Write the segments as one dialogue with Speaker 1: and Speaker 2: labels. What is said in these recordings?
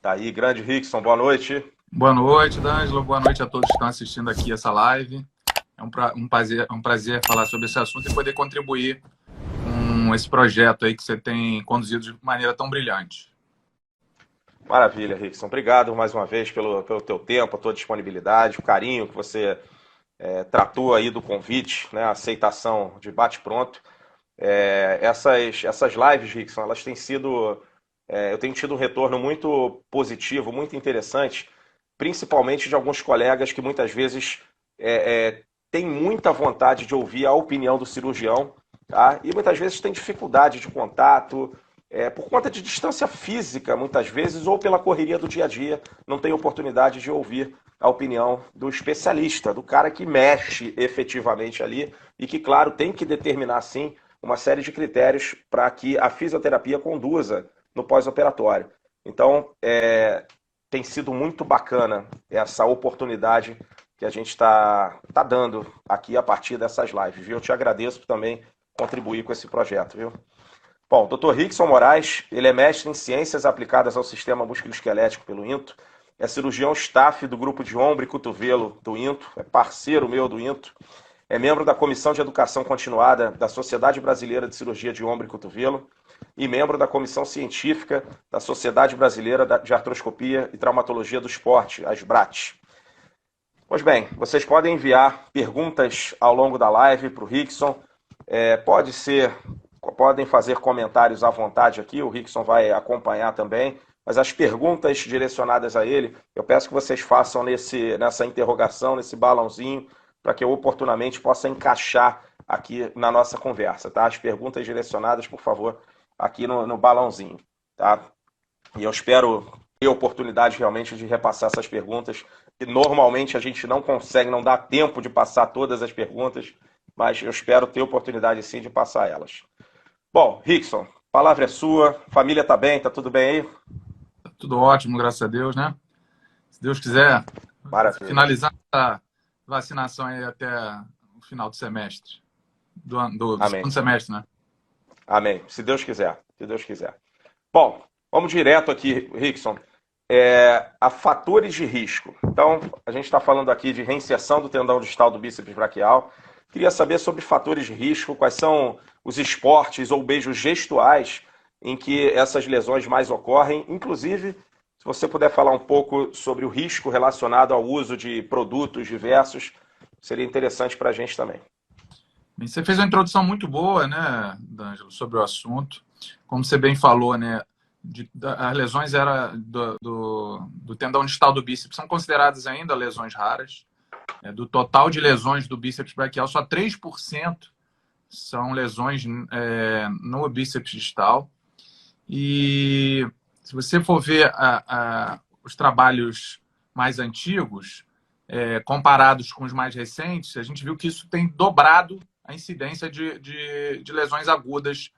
Speaker 1: Tá aí, grande Rickson, boa noite.
Speaker 2: Boa noite, D'Angelo. Boa noite a todos que estão assistindo aqui essa live. É um prazer falar sobre esse assunto e poder contribuir com esse projeto aí que você tem conduzido de maneira tão brilhante.
Speaker 1: Maravilha, Rickson. Obrigado mais uma vez pelo teu tempo, a tua disponibilidade, o carinho que você tratou aí do convite, né, a aceitação de bate-pronto. Essas lives, Rickson, elas têm sido... eu tenho tido um retorno muito positivo, muito interessante, principalmente de alguns colegas que muitas vezes têm muita vontade de ouvir a opinião do cirurgião, tá? E muitas vezes têm dificuldade de contato, por conta de distância física, muitas vezes, ou pela correria do dia a dia, não tem oportunidade de ouvir a opinião do especialista, do cara que mexe efetivamente ali e que, claro, tem que determinar, sim, uma série de critérios para que a fisioterapia conduza no pós-operatório. Então, tem sido muito bacana essa oportunidade que a gente está dando aqui a partir dessas lives, viu? Eu te agradeço por também contribuir com esse projeto, viu? Bom, o Dr. Rickson Moraes, ele é mestre em Ciências Aplicadas ao Sistema Musculoesquelético pelo INTO, é cirurgião staff do Grupo de Ombro e Cotovelo do INTO, é parceiro meu do INTO, é membro da Comissão de Educação Continuada da Sociedade Brasileira de Cirurgia de Ombro e Cotovelo e membro da Comissão Científica da Sociedade Brasileira de Artroscopia e Traumatologia do Esporte, a SBRAT. Pois bem, vocês podem enviar perguntas ao longo da live para o Rickson, podem fazer comentários à vontade aqui, o Rickson vai acompanhar também, mas as perguntas direcionadas a ele, eu peço que vocês façam nessa interrogação, nesse balãozinho, para que eu oportunamente possa encaixar aqui na nossa conversa, tá? As perguntas direcionadas, por favor, aqui no balãozinho, tá? E eu espero ter oportunidade realmente de repassar essas perguntas, que normalmente a gente não consegue, não dá tempo de passar todas as perguntas, mas eu espero ter oportunidade sim de passar elas. Bom, Rickson, a palavra é sua, família tá bem, tá tudo bem aí?
Speaker 2: Tá tudo ótimo, graças a Deus, né? Se Deus quiser,
Speaker 1: Maravilha.
Speaker 2: finalizar a vacinação aí até o final do semestre, do
Speaker 1: Amém.
Speaker 2: segundo semestre, né?
Speaker 1: Amém. Se Deus quiser, se Deus quiser. Bom, vamos direto aqui, Rickson, a fatores de risco. Então, a gente está falando aqui de reinserção do tendão distal do bíceps braquial. Queria saber sobre fatores de risco, quais são os esportes ou beijos gestuais em que essas lesões mais ocorrem. Inclusive, se você puder falar um pouco sobre o risco relacionado ao uso de produtos diversos, seria interessante para a gente também.
Speaker 2: Bem, você fez uma introdução muito boa, né, D'Angelo, sobre o assunto. Como você bem falou, né, as lesões do tendão distal do bíceps são consideradas ainda lesões raras. Do total de lesões do bíceps braquial, só 3% são lesões no bíceps distal. E se você for ver os trabalhos mais antigos, comparados com os mais recentes, a gente viu que isso tem dobrado a incidência de lesões agudas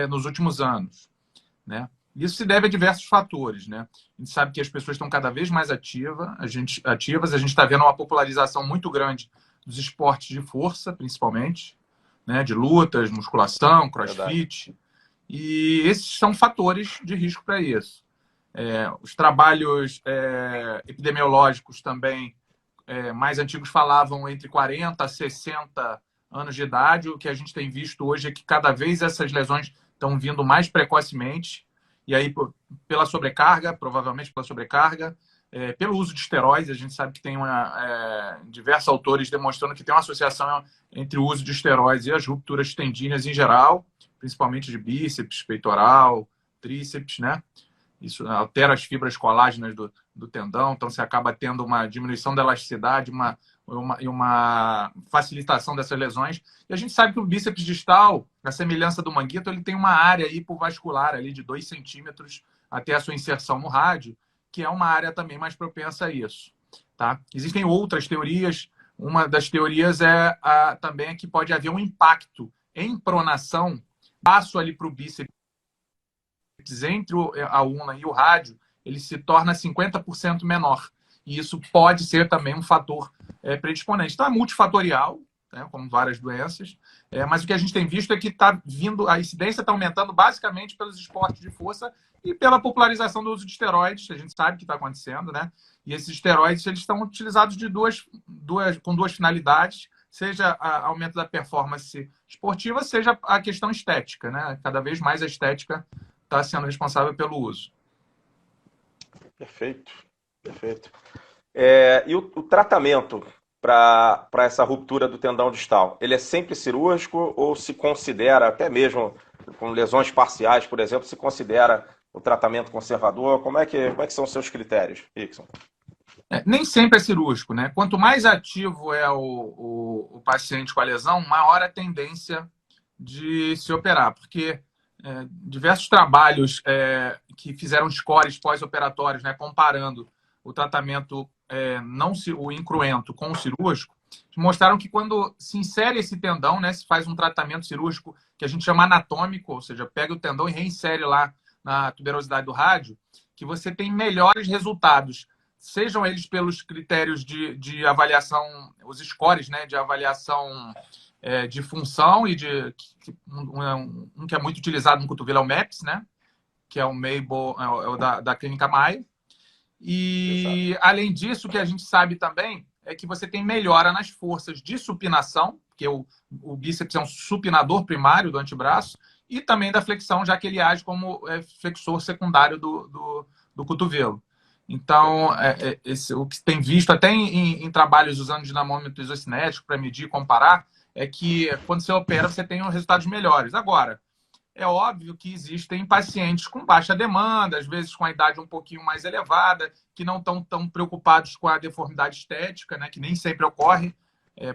Speaker 2: nos últimos anos, né? Isso se deve a diversos fatores, né? A gente sabe que as pessoas estão cada vez mais ativas, a gente está vendo uma popularização muito grande dos esportes de força, principalmente, né? De lutas, musculação, crossfit. E esses são fatores de risco para isso. Os trabalhos epidemiológicos também mais antigos falavam entre 40 a 60 anos de idade. O que a gente tem visto hoje é que cada vez essas lesões estão vindo mais precocemente. E aí, pela sobrecarga, provavelmente pela sobrecarga, pelo uso de esteroides, a gente sabe que tem diversos autores demonstrando que tem uma associação entre o uso de esteroides e as rupturas tendíneas em geral, principalmente de bíceps, peitoral, tríceps, né? Isso altera as fibras colágenas do tendão, então você acaba tendo uma diminuição da elasticidade, uma facilitação dessas lesões. E a gente sabe que o bíceps distal, a semelhança do manguito, ele tem uma área hipovascular ali de 2 centímetros até a sua inserção no rádio, que é uma área também mais propensa a isso, tá? Existem outras teorias. Uma das teorias também que pode haver um impacto em pronação, passo ali para o bíceps entre a ulna e o rádio, ele se torna 50% menor. E isso pode ser também um fator predisponente. Então, é multifatorial, né, como várias doenças. Mas o que a gente tem visto é que tá vindo, a incidência está aumentando basicamente pelos esportes de força e pela popularização do uso de esteroides, a gente sabe que está acontecendo, né? E esses esteroides eles estão utilizados com duas finalidades, seja aumento da performance esportiva, seja a questão estética, né? Cada vez mais a estética está sendo responsável pelo uso.
Speaker 1: Perfeito, perfeito. E o tratamento para essa ruptura do tendão distal, ele é sempre cirúrgico ou se considera, até mesmo com lesões parciais, por exemplo, se considera o tratamento conservador? Como é que são os seus critérios, Rickson?
Speaker 2: Nem sempre é cirúrgico, né? Quanto mais ativo é o paciente com a lesão, maior a tendência de se operar, porque diversos trabalhos que fizeram scores pós-operatórios, né, comparando o tratamento não o incruento com o cirúrgico, mostraram que quando se insere esse tendão, né, se faz um tratamento cirúrgico que a gente chama anatômico, ou seja, pega o tendão e reinsere lá na tuberosidade do rádio, que você tem melhores resultados, sejam eles pelos critérios de avaliação, os scores, né, de avaliação de função e um que é muito utilizado no cotovelo é o MEPS, né, que é o Mabel, é o da Clínica Maio. E, além disso, o que a gente sabe também é que você tem melhora nas forças de supinação, porque o bíceps é um supinador primário do antebraço, e também da flexão, já que ele age como flexor secundário do cotovelo. Então, o que tem visto até em trabalhos usando dinamômetro isocinético para medir e comparar, é que quando você opera, você tem resultados melhores. Agora, é óbvio que existem pacientes com baixa demanda, às vezes com a idade um pouquinho mais elevada, que não estão tão preocupados com a deformidade estética, né, que nem sempre ocorre,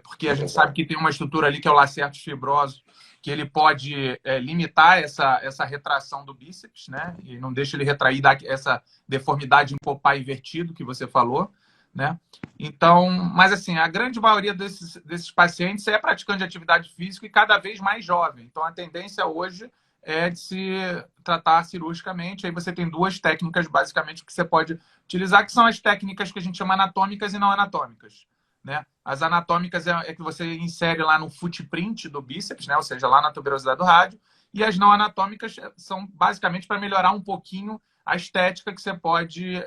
Speaker 2: porque a gente sabe que tem uma estrutura ali que é o lacerto fibroso, que ele pode limitar essa retração do bíceps, né, e não deixa ele retrair essa deformidade em popá invertido que você falou, né? Então, mas assim, a grande maioria desses pacientes é praticante de atividade física e cada vez mais jovem. Então, a tendência hoje é de se tratar cirurgicamente. Aí você tem duas técnicas, basicamente, que você pode utilizar, que são as técnicas que a gente chama anatômicas e não anatômicas, né? As anatômicas é que você insere lá no footprint do bíceps, né? Ou seja, lá na tuberosidade do rádio. E as não anatômicas são basicamente para melhorar um pouquinho a estética, que você pode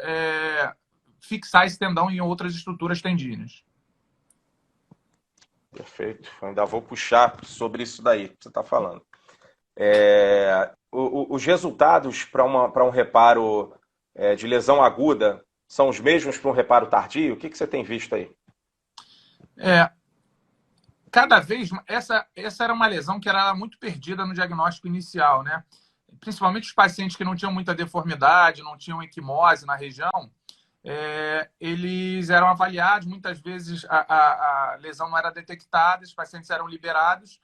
Speaker 2: fixar esse tendão em outras estruturas tendíneas.
Speaker 1: Perfeito. Ainda vou puxar sobre isso daí que você está falando. Os resultados para um reparo de lesão aguda são os mesmos para um reparo tardio? O que você tem visto aí?
Speaker 2: Cada vez, essa era uma lesão que era muito perdida no diagnóstico inicial, né? Principalmente os pacientes que não tinham muita deformidade, não tinham equimose na região, eles eram avaliados, muitas vezes a lesão não era detectada, os pacientes eram liberados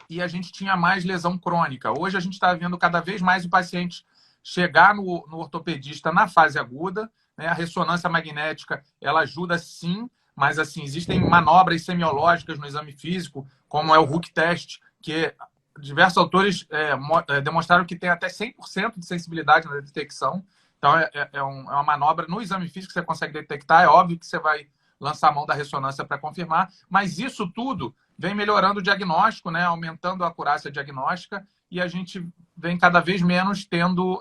Speaker 2: e a gente tinha mais lesão crônica. Hoje a gente está vendo cada vez mais o paciente chegar no ortopedista na fase aguda, né? A ressonância magnética, ela ajuda sim, mas assim, existem manobras semiológicas no exame físico, como é o Hook test, que diversos autores demonstraram que tem até 100% de sensibilidade na detecção. Então, é uma manobra no exame físico que você consegue detectar. É óbvio que você vai lançar a mão da ressonância para confirmar, mas isso tudo vem melhorando o diagnóstico, né? Aumentando a acurácia diagnóstica, e a gente vem cada vez menos tendo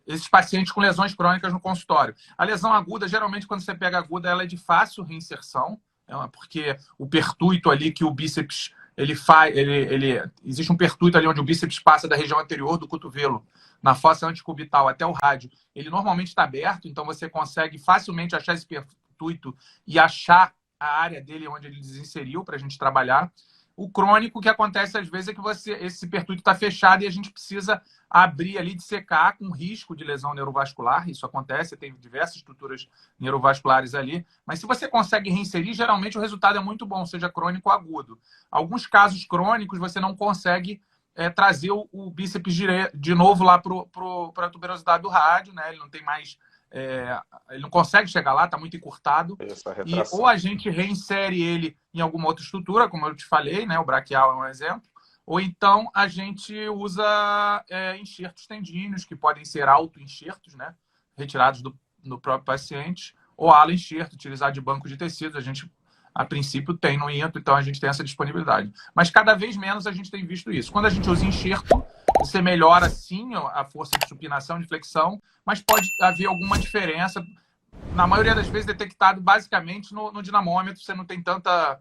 Speaker 2: esses pacientes com lesões crônicas no consultório. A lesão aguda, geralmente, quando você pega aguda, ela é de fácil reinserção, porque o pertuito ali que o bíceps existe um pertuito ali onde o bíceps passa da região anterior do cotovelo, na fossa antecubital até o rádio, ele normalmente está aberto, então você consegue facilmente achar esse pertuito e achar a área dele onde ele desinseriu para a gente trabalhar. O crônico, que acontece às vezes, é que esse pertuito está fechado e a gente precisa abrir ali, dissecar com risco de lesão neurovascular. Isso acontece, tem diversas estruturas neurovasculares ali. Mas se você consegue reinserir, geralmente o resultado é muito bom, seja crônico ou agudo. Alguns casos crônicos você não consegue trazer o bíceps de novo lá para a tuberosidade do rádio, né? Ele não tem mais... ele não consegue chegar lá, está muito encurtado. E ou a gente reinsere ele em alguma outra estrutura, como eu te falei, né? O braquial é um exemplo. Ou então a gente usa enxertos tendíneos, que podem ser auto-enxertos, né? Retirados do próprio paciente, ou ala-enxerto, utilizado de banco de tecidos. A gente a princípio tem no INTO, então a gente tem essa disponibilidade. Mas cada vez menos a gente tem visto isso. Quando a gente usa enxerto, você melhora sim a força de supinação, de flexão, mas pode haver alguma diferença, na maioria das vezes detectado basicamente no dinamômetro, você não tem tanta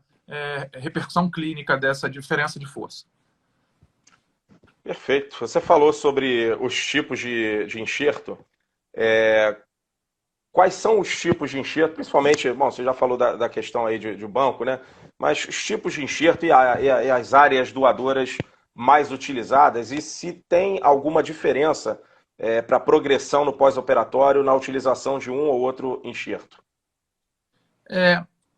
Speaker 2: repercussão clínica dessa diferença de força.
Speaker 1: Perfeito. Você falou sobre os tipos de enxerto. Quais são os tipos de enxerto? Principalmente, bom, você já falou da questão aí de banco, né? Mas os tipos de enxerto e as áreas doadoras mais utilizadas e se tem alguma diferença para progressão no pós-operatório na utilização de um ou outro enxerto.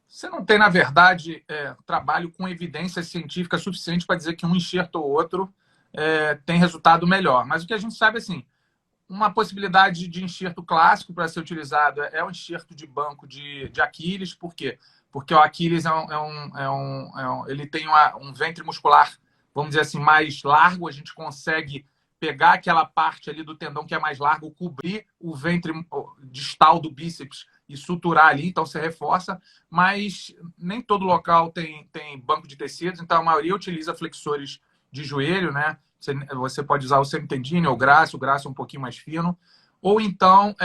Speaker 2: Você não tem, na verdade, trabalho com evidência científica suficiente para dizer que um enxerto ou outro tem resultado melhor. Mas o que a gente sabe, assim, uma possibilidade de enxerto clássico para ser utilizado é o enxerto de banco de Aquiles. Por quê? Porque o Aquiles ele tem um ventre muscular, vamos dizer assim, mais largo. A gente consegue pegar aquela parte ali do tendão que é mais largo, cobrir o ventre distal do bíceps e suturar ali, então você reforça, mas nem todo local tem banco de tecidos, então a maioria utiliza flexores de joelho, né? Você pode usar o semitendine ou o graço é um pouquinho mais fino, ou então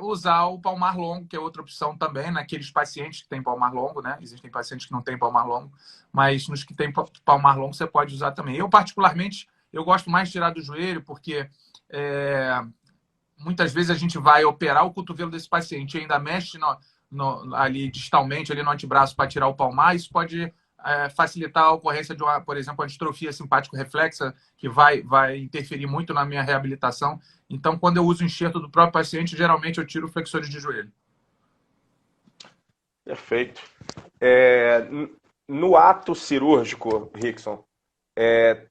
Speaker 2: usar o palmar longo, que é outra opção também, naqueles pacientes que têm palmar longo, né? Existem pacientes que não têm palmar longo, mas nos que têm palmar longo você pode usar também. Eu, particularmente, eu gosto mais de tirar do joelho, porque muitas vezes a gente vai operar o cotovelo desse paciente e ainda mexe ali distalmente, ali no antebraço para tirar o palmar, isso pode facilitar a ocorrência de, por exemplo, uma distrofia simpático-reflexa, que vai interferir muito na minha reabilitação. Então, quando eu uso o enxerto do próprio paciente, geralmente eu tiro flexores de joelho.
Speaker 1: Perfeito. No ato cirúrgico, Rickson,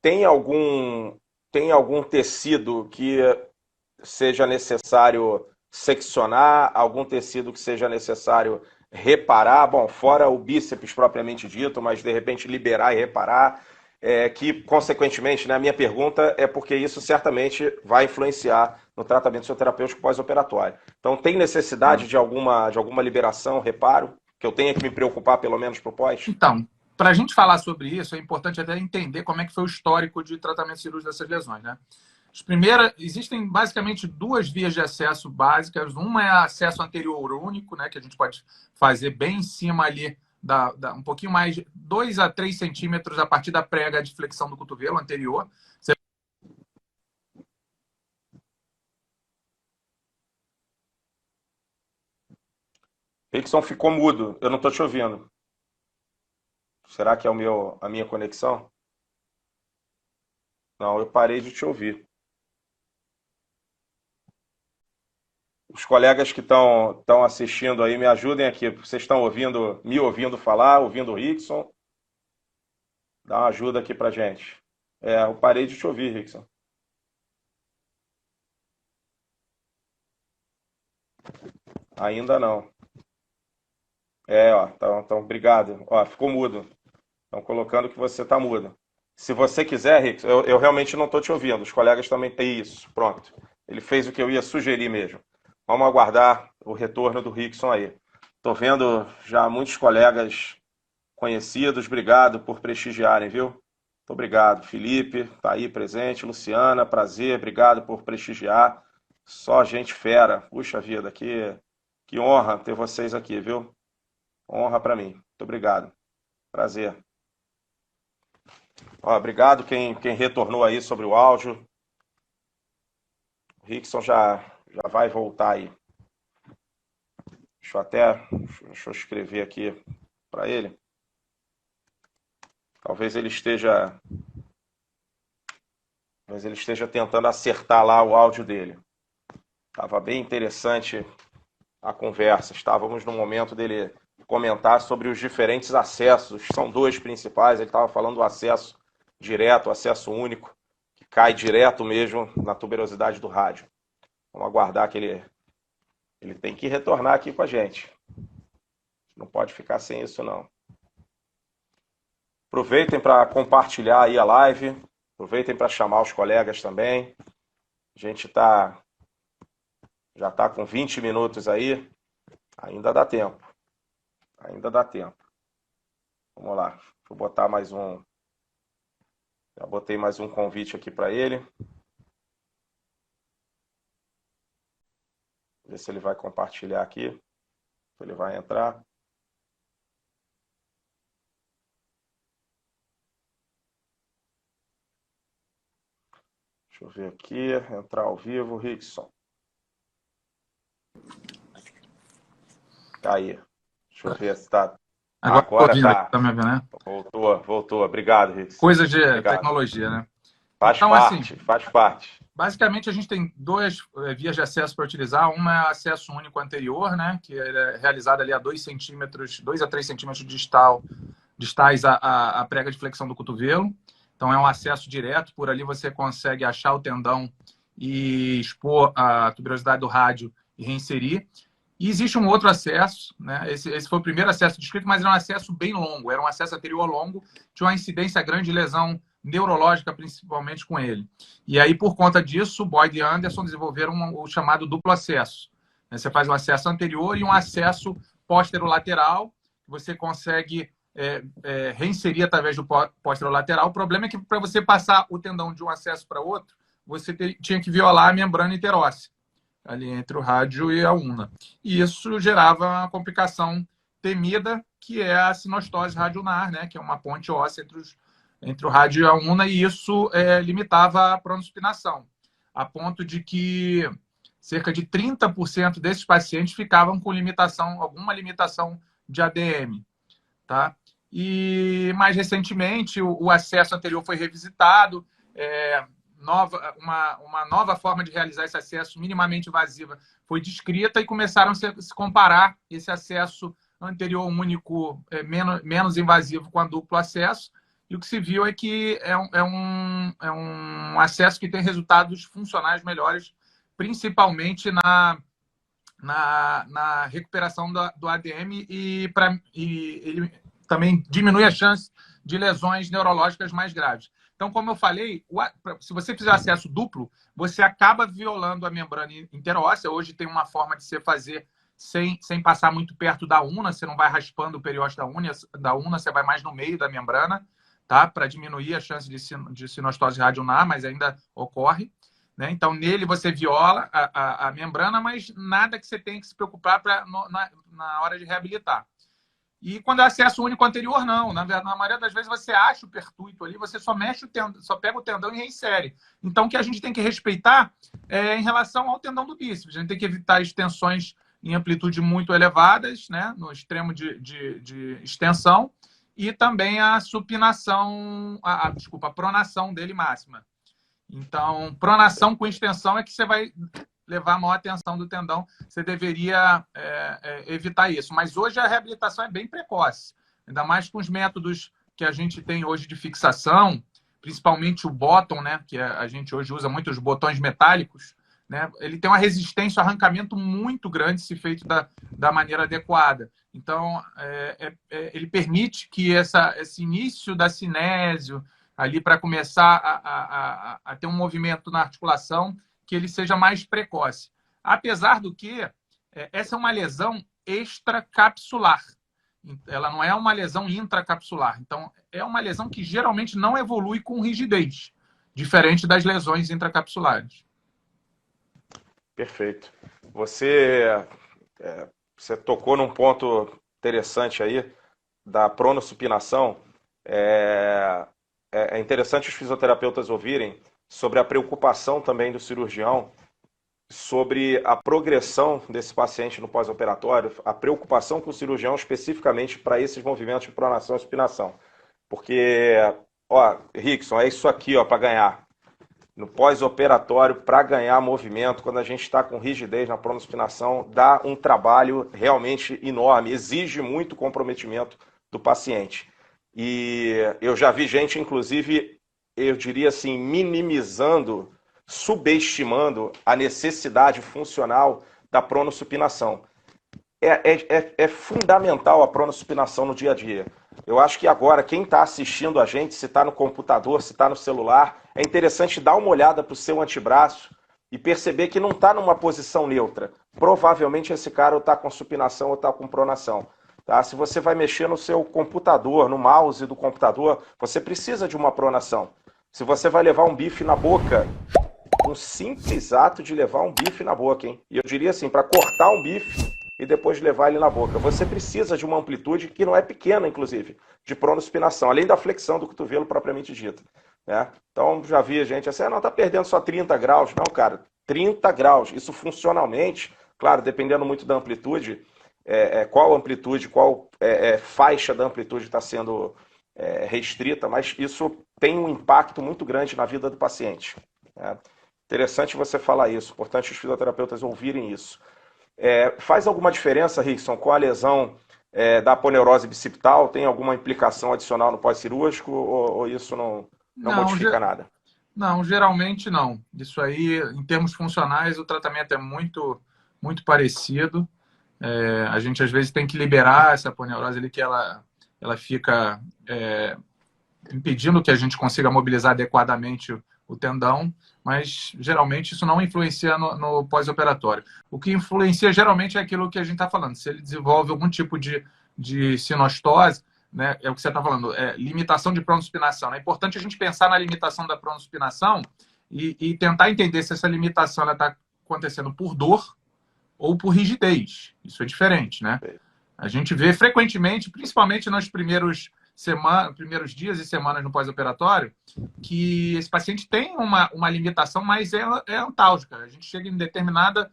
Speaker 1: tem algum tecido que seja necessário seccionar, algum tecido que seja necessário reparar, bom, fora o bíceps propriamente dito, mas de repente liberar e reparar, que consequentemente, né, a minha pergunta é porque isso certamente vai influenciar no tratamento fisioterapêutico pós-operatório. Então, tem necessidade de alguma liberação, reparo, que eu tenha que me preocupar pelo menos para o pós?
Speaker 2: Então, para a gente falar sobre isso, é importante até entender como é que foi o histórico de tratamento cirúrgico dessas lesões, né? Existem basicamente duas vias de acesso básicas. Uma é acesso anterior único, né, que a gente pode fazer bem em cima ali, um pouquinho mais de 2 a 3 centímetros a partir da prega de flexão do cotovelo anterior.
Speaker 1: Rickson ficou mudo, eu não estou te ouvindo. Será que é a minha conexão? Não, eu parei de te ouvir. Os colegas que estão assistindo aí, me ajudem aqui. Vocês estão me ouvindo falar, ouvindo o Rickson? Dá uma ajuda aqui pra gente. Eu parei de te ouvir, Rickson. Ainda não. Ó, então, obrigado. Ó, ficou mudo. Estão colocando que você está mudo. Se você quiser, Rickson, eu realmente não estou te ouvindo. Os colegas também têm isso. Pronto. Ele fez o que eu ia sugerir mesmo. Vamos aguardar o retorno do Rickson aí. Estou vendo já muitos colegas conhecidos. Obrigado por prestigiarem, viu? Muito obrigado. Felipe está aí presente. Luciana, prazer. Obrigado por prestigiar. Só gente fera. Puxa vida, que honra ter vocês aqui, viu? Honra para mim. Muito obrigado. Prazer. Ó, obrigado quem retornou aí sobre o áudio. O Rickson já vai voltar aí. Deixa eu escrever aqui para ele. Talvez ele esteja tentando acertar lá o áudio dele. Estava bem interessante a conversa. Estávamos no momento dele comentar sobre os diferentes acessos. São dois principais. Ele estava falando do acesso direto, o acesso único, que cai direto mesmo na tuberosidade do rádio. Vamos aguardar que ele tem que retornar aqui com a gente. Não pode ficar sem isso, não. Aproveitem para compartilhar aí a live. Aproveitem para chamar os colegas também. A gente já está com 20 minutos aí. Ainda dá tempo. Ainda dá tempo. Vamos lá. Deixa eu botar mais um. Já botei mais um convite aqui para ele. Ver se ele vai compartilhar aqui. Se ele vai entrar. Deixa eu ver aqui. Entrar ao vivo. Rickson. Aí. Deixa eu ver se tá.
Speaker 2: Agora
Speaker 1: Agora
Speaker 2: ouvindo,
Speaker 1: tá.
Speaker 2: tá me vendo, né?
Speaker 1: Voltou. Obrigado, Rickson.
Speaker 2: Coisa de
Speaker 1: Obrigado.
Speaker 2: tecnologia, né?
Speaker 1: Faz
Speaker 2: Então,
Speaker 1: parte,
Speaker 2: assim,
Speaker 1: faz parte.
Speaker 2: basicamente a gente tem duas vias de acesso para utilizar. Uma é acesso único anterior, né? Que é realizado ali a 2 centímetros, 2 a 3 centímetros distais a prega de flexão do cotovelo. Então é um acesso direto. Por ali você consegue achar o tendão e expor a tuberosidade do rádio e reinserir. E existe um outro acesso, né? Esse foi o primeiro acesso descrito, mas era um acesso bem longo. Era um acesso anterior longo, tinha uma incidência grande de lesão neurológica, principalmente com ele. E aí, por conta disso, Boyd e Anderson desenvolveram o chamado duplo acesso. Você faz um acesso anterior e um acesso posterolateral, que você consegue reinserir através do posterolateral. O problema é que, para você passar o tendão de um acesso para outro, você tinha que violar a membrana interóssea, ali entre o rádio e a una. E isso gerava uma complicação temida, que é a sinostose radioulnar, né? Que é uma ponte óssea entre o rádio e a una, e isso limitava a pronospinação, a ponto de que cerca de 30% desses pacientes ficavam com alguma limitação de ADM. Tá? E mais recentemente o acesso anterior foi revisitado, uma nova forma de realizar esse acesso minimamente invasiva foi descrita e começaram a se comparar esse acesso anterior único menos invasivo com a duplo acesso, e o que se viu é que é um acesso que tem resultados funcionais melhores, principalmente na recuperação do ADM, e ele também diminui a chance de lesões neurológicas mais graves. Então, como eu falei, se você fizer acesso duplo, você acaba violando a membrana interóssea. Hoje tem uma forma de você fazer sem passar muito perto da una, você não vai raspando o periósteo da una, você vai mais no meio da membrana, tá? Para diminuir a chance de sinostose radioulnar, mas ainda ocorre. Né? Então, nele você viola a membrana, mas nada que você tenha que se preocupar na hora de reabilitar. E quando é acesso único anterior, não. Na maioria das vezes você acha o pertuito ali, você só mexe o tendão, só pega o tendão e reinsere. Então, o que a gente tem que respeitar é em relação ao tendão do bíceps. A gente tem que evitar extensões em amplitude muito elevadas, né? No extremo de extensão, e também a supinação, a pronação dele máxima. Então, pronação com extensão é que você vai levar a maior atenção do tendão. Você deveria evitar isso. Mas hoje a reabilitação é bem precoce. Ainda mais com os métodos que a gente tem hoje de fixação, principalmente o bottom, né? Que a gente hoje usa muito os botões metálicos. Né? Ele tem uma resistência ao arrancamento muito grande se feito da maneira adequada. Então, ele permite que esse início da cinésio, ali para começar a ter um movimento na articulação, que ele seja mais precoce. Apesar do que essa é uma lesão extracapsular. Ela não é uma lesão intracapsular. Então, é uma lesão que geralmente não evolui com rigidez, diferente das lesões intracapsulares.
Speaker 1: Perfeito. Você tocou num ponto interessante aí da pronossupinação. É interessante os fisioterapeutas ouvirem sobre a preocupação também do cirurgião sobre a progressão desse paciente no pós-operatório, a preocupação com o cirurgião especificamente para esses movimentos de pronação e supinação. Porque, Rickson, é isso aqui, para ganhar. No pós-operatório, para ganhar movimento, quando a gente está com rigidez na pronospinação, dá um trabalho realmente enorme, exige muito comprometimento do paciente. E eu já vi gente, inclusive, eu diria assim, minimizando, subestimando a necessidade funcional da pronossupinação. É fundamental a pronossupinação no dia a dia. Eu acho que agora, quem está assistindo a gente, se está no computador, se está no celular, é interessante dar uma olhada para o seu antebraço e perceber que não está numa posição neutra. Provavelmente esse cara ou está com supinação ou está com pronação. Tá? Se você vai mexer no seu computador, no mouse do computador, você precisa de uma pronação. Se você vai levar um bife na boca, um simples ato de levar um bife na boca, hein? E eu diria assim, para cortar um bife e depois levar ele na boca, você precisa de uma amplitude que não é pequena, inclusive, de pronospinação, além da flexão do cotovelo propriamente dita. Né? Então, já vi gente assim, não, tá perdendo só 30 graus. Não, cara, 30 graus. Isso funcionalmente, claro, dependendo muito da amplitude, qual amplitude, qual faixa da amplitude está sendo restrita, mas isso tem um impacto muito grande na vida do paciente. Né? Interessante você falar isso, importante os fisioterapeutas ouvirem isso. Faz alguma diferença, Rickson, com a lesão da aponeurose bicipital? Tem alguma implicação adicional no pós-cirúrgico ou isso não modifica nada?
Speaker 2: Não, geralmente não. Isso aí, em termos funcionais, o tratamento é muito, muito parecido. A gente, às vezes, tem que liberar essa aponeurose ali, que ela fica impedindo que a gente consiga mobilizar adequadamente o tendão, mas, geralmente, isso não influencia no pós-operatório. O que influencia, geralmente, é aquilo que a gente está falando. Se ele desenvolve algum tipo de sinostose, né, é o que você está falando, limitação de pronospinação. É importante a gente pensar na limitação da pronospinação e tentar entender se essa limitação está acontecendo por dor ou por rigidez. Isso é diferente, né? A gente vê frequentemente, principalmente nos primeiros dias e semanas no pós-operatório, que esse paciente tem uma limitação, mas é antálgica. A gente chega em determinada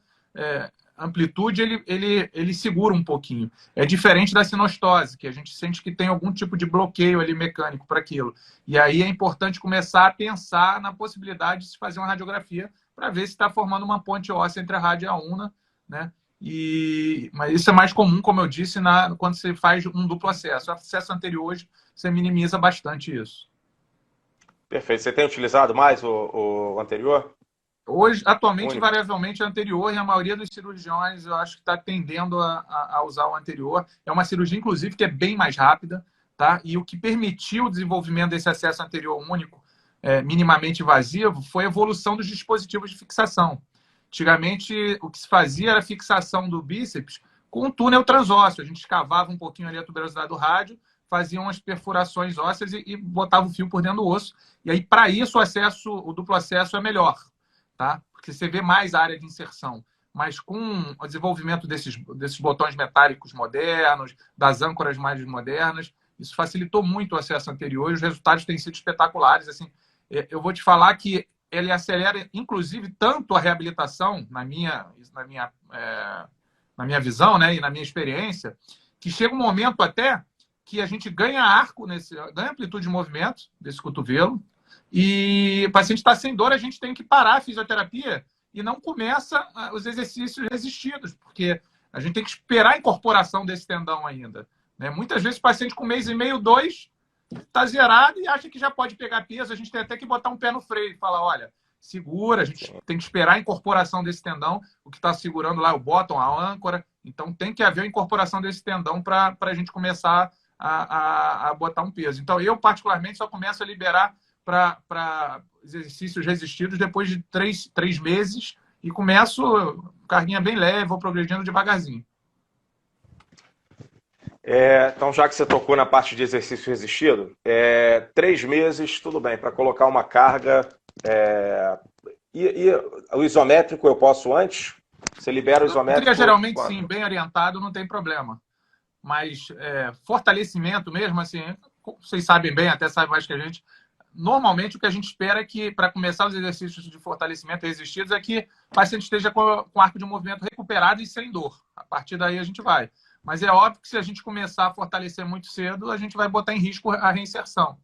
Speaker 2: amplitude, ele segura um pouquinho. É diferente da sinostose, que a gente sente que tem algum tipo de bloqueio ali mecânico para aquilo. E aí é importante começar a pensar na possibilidade de se fazer uma radiografia para ver se está formando uma ponte óssea entre a rádia e a una, né? Mas isso é mais comum, como eu disse, quando você faz um duplo acesso. O acesso anterior, você minimiza bastante isso.
Speaker 1: Perfeito. Você tem utilizado mais o anterior?
Speaker 2: Hoje, atualmente, variavelmente é anterior, e a maioria dos cirurgiões, eu acho que está tendendo a usar o anterior. É uma cirurgia, inclusive, que é bem mais rápida, tá? E o que permitiu o desenvolvimento desse acesso anterior único, minimamente invasivo, foi a evolução dos dispositivos de fixação. Antigamente, o que se fazia era a fixação do bíceps com um túnel transósseo. A gente escavava um pouquinho ali a tuberosidade do rádio, fazia umas perfurações ósseas e botava o fio por dentro do osso. E aí, para isso, o duplo acesso é melhor, tá? Porque você vê mais área de inserção. Mas com o desenvolvimento desses botões metálicos modernos, das âncoras mais modernas, isso facilitou muito o acesso anterior e os resultados têm sido espetaculares. Assim, eu vou te falar que ele acelera, inclusive, tanto a reabilitação, na minha visão, né, e na minha experiência, que chega um momento até que a gente ganha arco, ganha amplitude de movimento desse cotovelo, e o paciente está sem dor, a gente tem que parar a fisioterapia e não começa os exercícios resistidos, porque a gente tem que esperar a incorporação desse tendão ainda. Né? Muitas vezes o paciente com 1,5 mês, 2, está zerado e acha que já pode pegar peso. A gente tem até que botar um pé no freio e falar, olha, segura, a gente tem que esperar a incorporação desse tendão, o que está segurando lá, o bottom, a âncora. Então tem que haver a incorporação desse tendão para a gente começar a botar um peso. Então eu, particularmente, só começo a liberar para exercícios resistidos depois de 3 meses e começo carguinha bem leve, vou progredindo devagarzinho.
Speaker 1: Então, já que você tocou na parte de exercício resistido, 3 meses, tudo bem, para colocar uma carga. E o isométrico eu posso antes? Você libera o isométrico?
Speaker 2: Geralmente, sim, bem orientado, não tem problema. Mas fortalecimento mesmo, assim, vocês sabem bem, até sabem mais que a gente. Normalmente, o que a gente espera é que, para começar os exercícios de fortalecimento resistidos, é que o paciente esteja com o arco de movimento recuperado e sem dor. A partir daí, a gente vai. Mas é óbvio que se a gente começar a fortalecer muito cedo, a gente vai botar em risco a reinserção.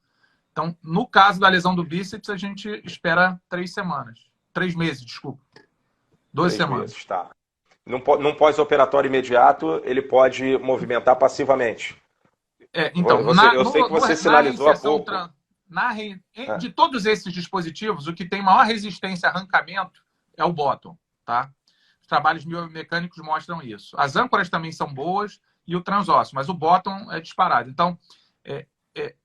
Speaker 2: Então, no caso da lesão do bíceps, a gente espera 3 semanas. 3 meses, desculpa. 12 semanas.
Speaker 1: Meses, tá. Num pós-operatório imediato, ele pode movimentar passivamente.
Speaker 2: Então,
Speaker 1: eu sei que você sinalizou há pouco.
Speaker 2: De todos esses dispositivos, o que tem maior resistência a arrancamento é o bottom, tá? Os trabalhos biomecânicos mostram isso. As âncoras também são boas e o transósseo, mas o bottom é disparado. Então,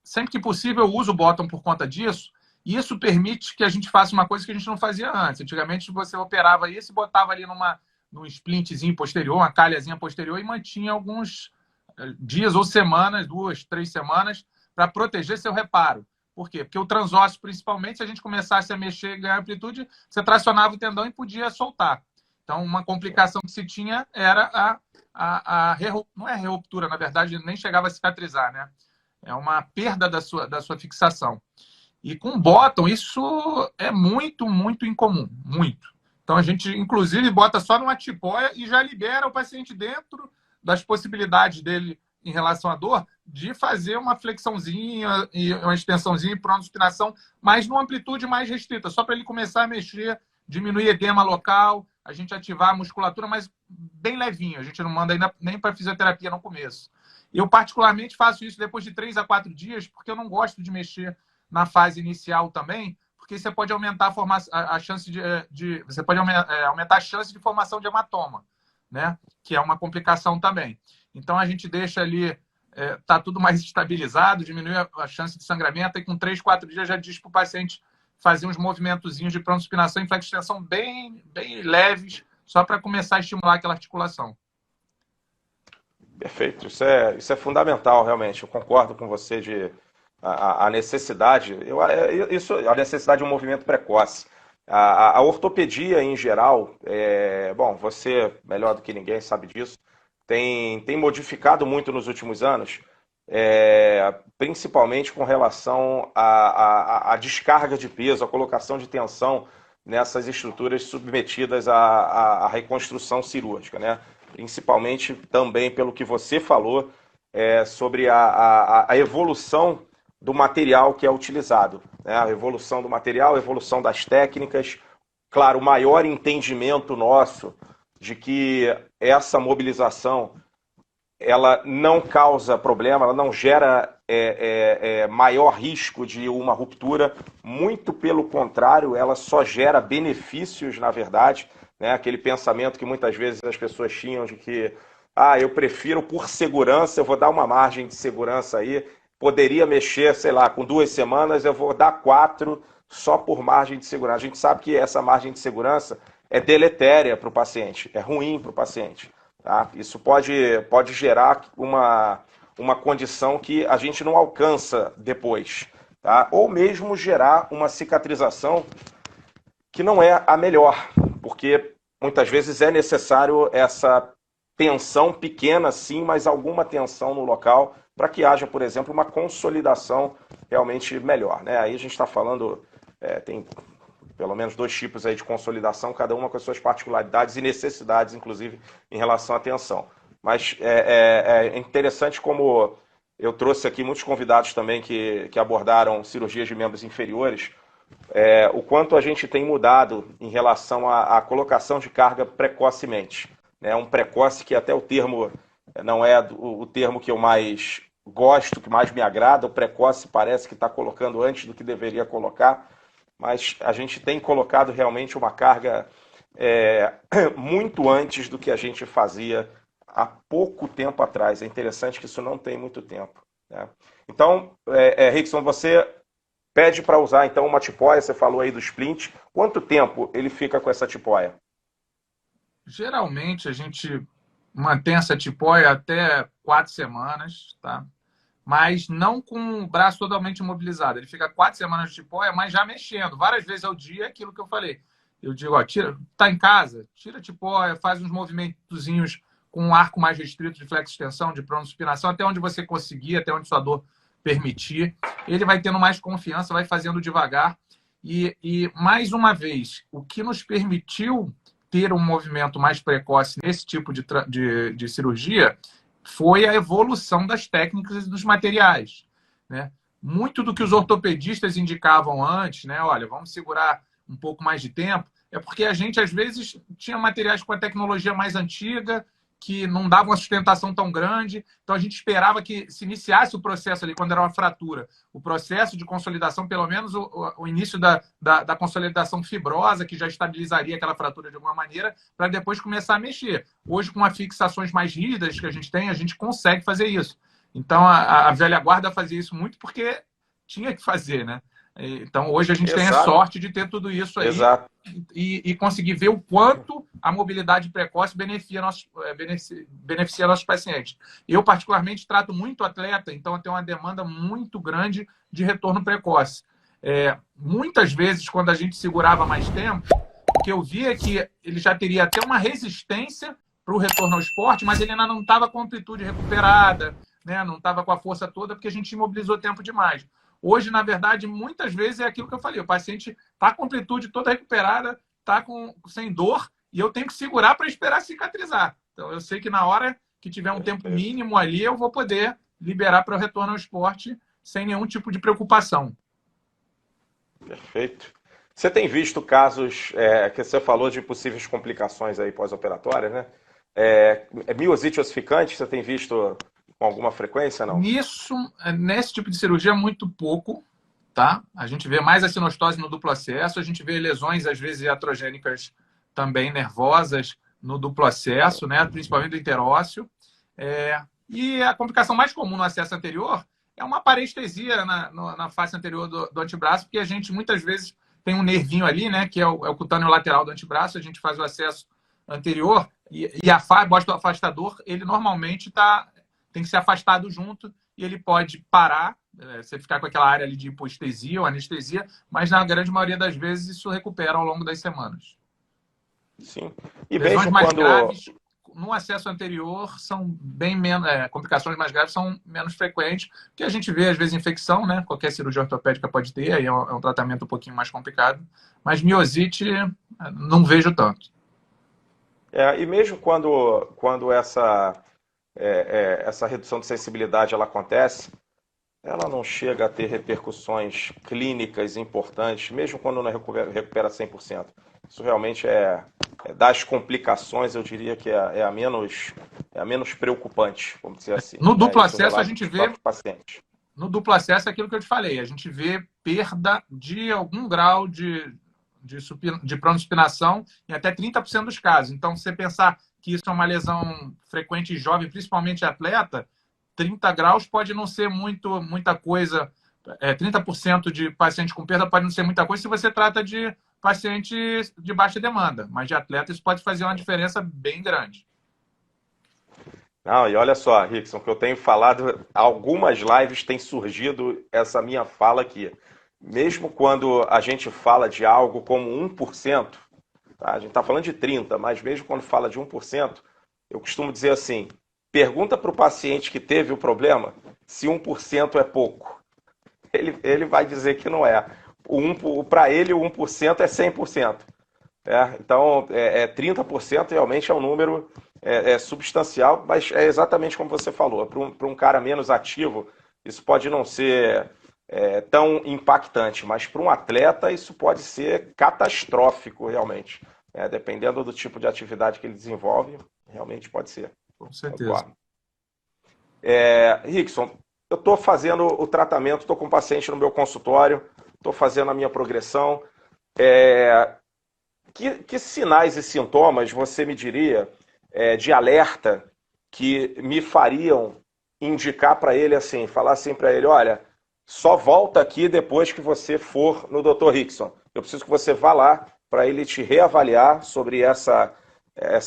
Speaker 2: sempre que possível, eu uso o bottom por conta disso, e isso permite que a gente faça uma coisa que a gente não fazia antes. Antigamente, você operava isso e botava ali num splintzinho posterior, uma calhazinha posterior, e mantinha dias ou semanas, 2, 3 semanas, para proteger seu reparo. Por quê? Porque o transósseo, principalmente, se a gente começasse a mexer e ganhar amplitude, você tracionava o tendão e podia soltar. Então, uma complicação que se tinha era não é a ruptura, na verdade, nem chegava a cicatrizar, né? É uma perda da sua fixação. E com bottom, isso é muito, muito incomum. Muito. Então, a gente, inclusive, bota só numa tipóia e já libera o paciente dentro das possibilidades dele em relação à dor, de fazer uma flexãozinha e uma extensãozinha e pronto-supinação, mas numa amplitude mais restrita, só para ele começar a mexer, diminuir edema local, a gente ativar a musculatura, mas bem levinho. A gente não manda ainda nem para fisioterapia no começo. Eu, particularmente, faço isso depois de 3 a 4 dias, porque eu não gosto de mexer na fase inicial também, porque você pode aumentar a chance você pode aumentar a chance de formação de hematoma, né? Que é uma complicação também. Então, a gente deixa ali, tá tudo mais estabilizado, diminui a chance de sangramento, e com 3, 4 dias já diz para o paciente fazer uns movimentozinhos de pronto-supinação e flexão bem, bem leves, só para começar a estimular aquela articulação.
Speaker 1: Perfeito, isso é fundamental, realmente. Eu concordo com você de a necessidade, a necessidade de um movimento precoce. A ortopedia em geral, bom, você melhor do que ninguém sabe disso, tem modificado muito nos últimos anos, principalmente com relação à descarga de peso, à colocação de tensão nessas estruturas submetidas à reconstrução cirúrgica, né? Principalmente também pelo que você falou sobre a evolução do material que é utilizado, né? A evolução do material, a evolução das técnicas, claro, o maior entendimento nosso de que essa mobilização ela não causa problema, ela não gera maior risco de uma ruptura, muito pelo contrário, ela só gera benefícios, na verdade, né? Aquele pensamento que muitas vezes as pessoas tinham de que eu prefiro por segurança, eu vou dar uma margem de segurança aí, poderia mexer, sei lá, com 2 semanas, eu vou dar 4 só por margem de segurança. A gente sabe que essa margem de segurança é deletéria para o paciente, é ruim para o paciente. Tá? Isso pode gerar uma condição que a gente não alcança depois. Tá? Ou mesmo gerar uma cicatrização que não é a melhor, porque muitas vezes é necessário essa tensão pequena, sim, mas alguma tensão no local para que haja, por exemplo, uma consolidação realmente melhor. Né? Aí a gente está falando, tem pelo menos 2 tipos aí de consolidação, cada uma com as suas particularidades e necessidades, inclusive, em relação à tensão. Mas é interessante como eu trouxe aqui muitos convidados também que abordaram cirurgias de membros inferiores, o quanto a gente tem mudado em relação à colocação de carga precocemente. Né? Um precoce que até o termo não é o termo que eu mais gosto, que mais me agrada. O precoce parece que está colocando antes do que deveria colocar, mas a gente tem colocado realmente uma carga muito antes do que a gente fazia há pouco tempo atrás. É interessante que isso não tem muito tempo. Né? Então, Rickson, você pede para usar então uma tipóia, você falou aí do splint. Quanto tempo ele fica com essa tipóia?
Speaker 2: Geralmente a gente mantém essa tipóia até 4 semanas, tá? Mas não com o braço totalmente imobilizado. Ele fica 4 semanas de tipóia, mas já mexendo. Várias vezes ao dia, aquilo que eu falei. Eu digo, tá em casa, tira a tipóia, faz uns movimentozinhos com um arco mais restrito de flexo-extensão, de pronto-supinação, até onde você conseguir, até onde sua dor permitir. Ele vai tendo mais confiança, vai fazendo devagar. E mais uma vez, o que nos permitiu ter um movimento mais precoce nesse tipo de cirurgia foi a evolução das técnicas e dos materiais. Né? Muito do que os ortopedistas indicavam antes, né? Olha, vamos segurar um pouco mais de tempo, é porque a gente, às vezes, tinha materiais com a tecnologia mais antiga, que não davam uma sustentação tão grande, então a gente esperava que se iniciasse o processo ali, quando era uma fratura, o processo de consolidação, pelo menos o início da consolidação fibrosa, que já estabilizaria aquela fratura de alguma maneira, para depois começar a mexer. Hoje, com as fixações mais rígidas que a gente consegue fazer isso. Então, a velha guarda fazia isso muito porque tinha que fazer, né? Então, hoje a gente tem a
Speaker 1: Exato,
Speaker 2: sorte de ter tudo isso aí
Speaker 1: exato.
Speaker 2: e conseguir ver o quanto a mobilidade precoce beneficia nossos pacientes. Eu, particularmente, trato muito atleta, então eu tenho uma demanda muito grande de retorno precoce. Muitas vezes, quando a gente segurava mais tempo, o que eu via é que ele já teria até uma resistência para o retorno ao esporte, mas ele ainda não estava com a amplitude recuperada, né? Não estava com a força toda, porque a gente imobilizou tempo demais. Hoje, na verdade, muitas vezes é aquilo que eu falei: o paciente está com a amplitude toda recuperada, está sem dor, e eu tenho que segurar para esperar cicatrizar. Então, eu sei que na hora que tiver um tempo mínimo ali, eu vou poder liberar para o retorno ao esporte sem nenhum tipo de preocupação.
Speaker 1: Perfeito. Você tem visto casos que você falou de possíveis complicações aí pós-operatórias, né? Miosite ossificante, você tem visto com alguma frequência, não?
Speaker 2: Nesse tipo de cirurgia, muito pouco, tá? A gente vê mais a acinostose no duplo acesso, a gente vê lesões, às vezes, iatrogênicas também nervosas no duplo acesso, né? Principalmente do interósseo. E a complicação mais comum no acesso anterior é uma parestesia na face anterior do antebraço, porque a gente muitas vezes tem um nervinho ali, né? Que é o cutâneo lateral do antebraço, a gente faz o acesso anterior e a bosta do afastador, ele normalmente tem que ser afastado junto e ele pode parar, você ficar com aquela área ali de hipoestesia ou anestesia, mas na grande maioria das vezes isso recupera ao longo das semanas.
Speaker 1: Sim. E
Speaker 2: Lesões
Speaker 1: mesmo
Speaker 2: mais
Speaker 1: quando...
Speaker 2: graves no acesso anterior são bem menos, complicações mais graves são menos frequentes, porque a gente vê às vezes infecção, né? Qualquer cirurgia ortopédica pode ter, aí é um tratamento um pouquinho mais complicado, mas miosite não vejo tanto.
Speaker 1: E mesmo quando essa redução de sensibilidade ela acontece, ela não chega a ter repercussões clínicas importantes, mesmo quando não recupera 100%. Isso realmente das complicações, eu diria que é a menos preocupante, vamos dizer assim.
Speaker 2: No duplo acesso, a
Speaker 1: relato
Speaker 2: gente
Speaker 1: dos
Speaker 2: vê.
Speaker 1: próprios pacientes.
Speaker 2: No duplo acesso é aquilo que eu te falei. A gente vê perda de algum grau de pronospinação em até 30% dos casos. Então, se você pensar que isso é uma lesão frequente em jovem, principalmente atleta, 30 graus pode não ser muita coisa. 30% de paciente com perda pode não ser muita coisa se você trata de paciente de baixa demanda. Mas de atleta isso pode fazer uma diferença bem grande.
Speaker 1: Não, e olha só, Rickson, que eu tenho falado, algumas lives tem surgido essa minha fala aqui. Mesmo quando a gente fala de algo como 1%, tá? A gente está falando de 30%, mas mesmo quando fala de 1%, eu costumo dizer assim, pergunta para o paciente que teve o problema se 1% é pouco. Ele vai dizer que não é. Para ele, o 1% é 100%. Então, 30% realmente é um número substancial, mas é exatamente como você falou. Para um cara menos ativo, isso pode não ser tão impactante, mas para um atleta isso pode ser catastrófico, realmente. Dependendo do tipo de atividade que ele desenvolve, realmente pode ser.
Speaker 2: Com certeza.
Speaker 1: Rickson, eu estou fazendo o tratamento, estou com um paciente no meu consultório, estou fazendo a minha progressão. Que sinais e sintomas você me diria de alerta que me fariam indicar para ele assim, falar assim para ele, olha, só volta aqui depois que você for no Dr. Rickson. Eu preciso que você vá lá para ele te reavaliar sobre essa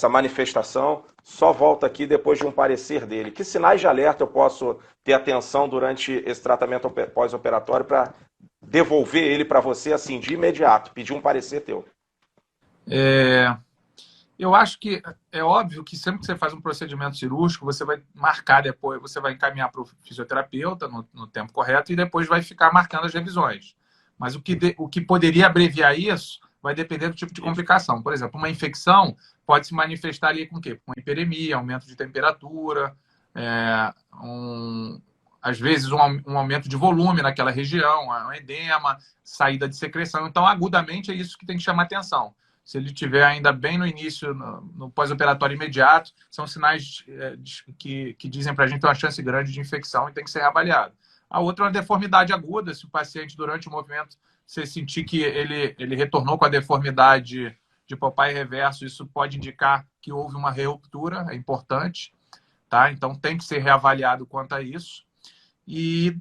Speaker 1: manifestação. Só volta aqui depois de um parecer dele. Que sinais de alerta eu posso ter atenção durante esse tratamento pós-operatório para devolver ele para você assim de imediato, pedir um parecer teu?
Speaker 2: Eu acho que é óbvio que sempre que você faz um procedimento cirúrgico, você vai marcar depois, você vai encaminhar para o fisioterapeuta no tempo correto e depois vai ficar marcando as revisões. Mas o que poderia abreviar isso vai depender do tipo de complicação. Por exemplo, uma infecção pode se manifestar ali com o quê? Com hiperemia, aumento de temperatura, às vezes um aumento de volume naquela região, um edema, saída de secreção. Então, agudamente, é isso que tem que chamar atenção. Se ele estiver ainda bem no início, no pós-operatório imediato, são sinais que dizem para a gente ter uma chance grande de infecção e tem que ser reavaliado. A outra é uma deformidade aguda. Se o paciente, durante o movimento, você sentir que ele retornou com a deformidade de Popeye reverso, isso pode indicar que houve uma ruptura, é importante. Tá? Então, tem que ser reavaliado quanto a isso. E